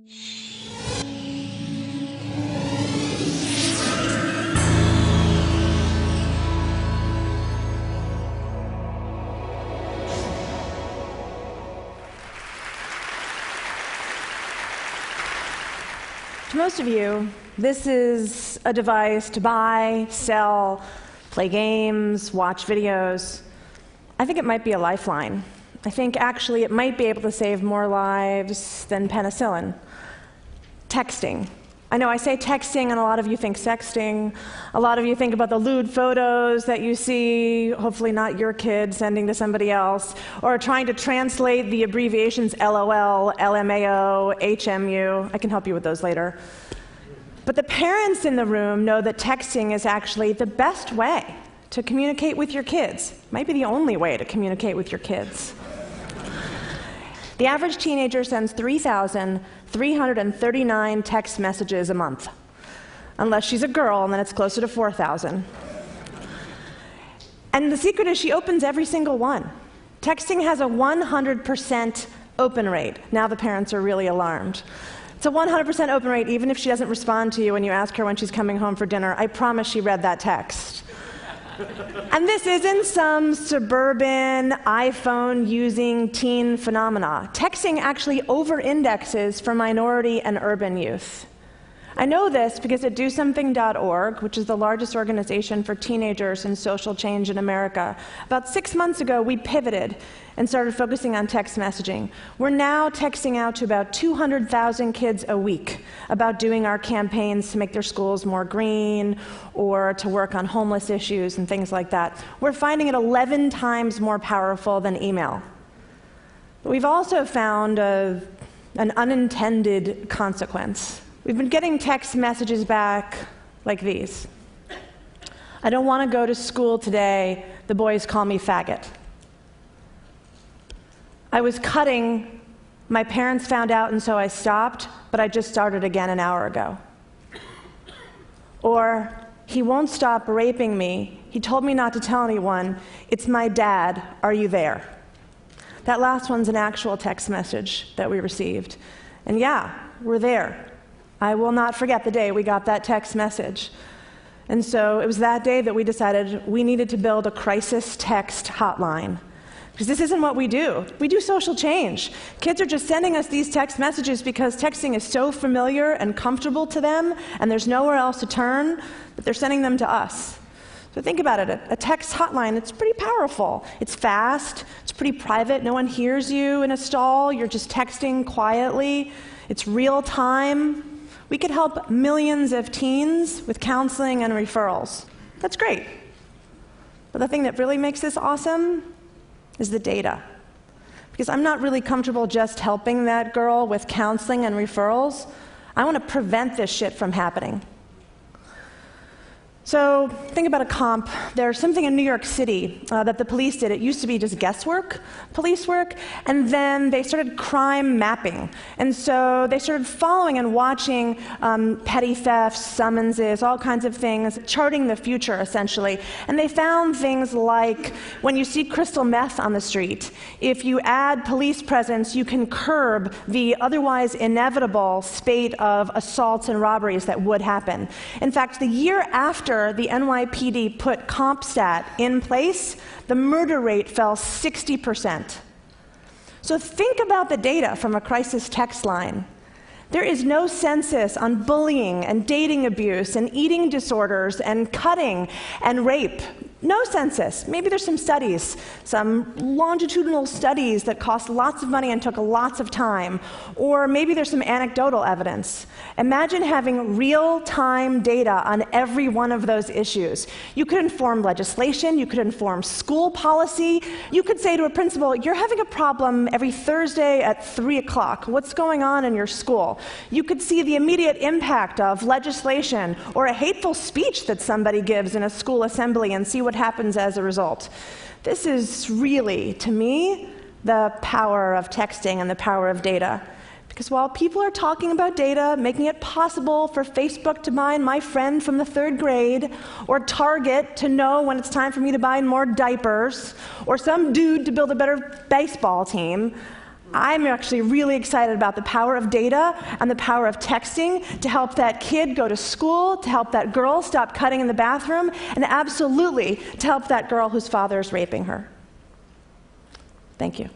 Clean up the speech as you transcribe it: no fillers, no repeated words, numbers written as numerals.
To most of you, this is a device to buy, sell, play games, watch videos. I think it might be a lifeline. I think actually it might be able to save more lives than penicillin. Texting. I know I say texting and a lot of you think sexting. A lot of you think about the lewd photos that you see, hopefully not your kid sending to somebody else, or trying to translate the abbreviations LOL, LMAO, HMU. I can help you with those later. But the parents in the room know that texting is actually the best way to communicate with your kids. Might be the only way to communicate with your kids. The average teenager sends 3,339 text messages a month. Unless she's a girl, and then it's closer to 4,000. And the secret is she opens every single one. Texting has a 100% open rate. Now the parents are really alarmed. It's a 100% open rate even if she doesn't respond to you when you ask her when she's coming home for dinner. I promise she read that text. And this isn't some suburban iPhone-using teen phenomena. Texting actually over-indexes for minority and urban youth. I know this because at DoSomething.org, which is the largest organization for teenagers and social change in America, about 6 months ago we pivoted and started focusing on text messaging. We're now texting out to about 200,000 kids a week about doing our campaigns to make their schools more green or to work on homeless issues and things like that. We're finding it 11 times more powerful than email. But we've also found an unintended consequence. We've been getting text messages back like these. I don't want to go to school today. The boys call me faggot. I was cutting. My parents found out and so I stopped, but I just started again an hour ago. Or, he won't stop raping me. He told me not to tell anyone. It's my dad. Are you there? That last one's an actual text message that we received. And yeah, we're there. I will not forget the day we got that text message. And so it was that day that we decided we needed to build a crisis text hotline. Because this isn't what we do. We do social change. Kids are just sending us these text messages because texting is so familiar and comfortable to them, and there's nowhere else to turn, that they're sending them to us. So think about it. A text hotline, it's pretty powerful. It's fast. It's pretty private. No one hears you in a stall. You're just texting quietly. It's real time. We could help millions of teens with counseling and referrals. That's great. But the thing that really makes this awesome is the data. Because I'm not really comfortable just helping that girl with counseling and referrals. I want to prevent this shit from happening. So think about a comp. There's something in New York City that the police did. It used to be just guesswork, police work, and then they started crime mapping. And so they started following and watching petty thefts, summonses, all kinds of things, charting the future, essentially. And they found things like when you see crystal meth on the street, if you add police presence, you can curb the otherwise inevitable spate of assaults and robberies that would happen. In fact, the year after the NYPD put CompStat in place, the murder rate fell 60%. So think about the data from a crisis text line. There is no census on bullying and dating abuse and eating disorders and cutting and rape. No census. Maybe there's some studies, some longitudinal studies that cost lots of money and took lots of time. Or maybe there's some anecdotal evidence. Imagine having real-time data on every one of those issues. You could inform legislation, you could inform school policy, you could say to a principal, you're having a problem every Thursday at 3 o'clock. What's going on in your school? You could see the immediate impact of legislation or a hateful speech that somebody gives in a school assembly and see what happens as a result. This is really, to me, the power of texting and the power of data. Because while people are talking about data, making it possible for Facebook to find my friend from the 3rd grade, or Target to know when it's time for me to buy more diapers, or some dude to build a better baseball team, I'm actually really excited about the power of data and the power of texting to help that kid go to school, to help that girl stop cutting in the bathroom, and absolutely to help that girl whose father is raping her. Thank you.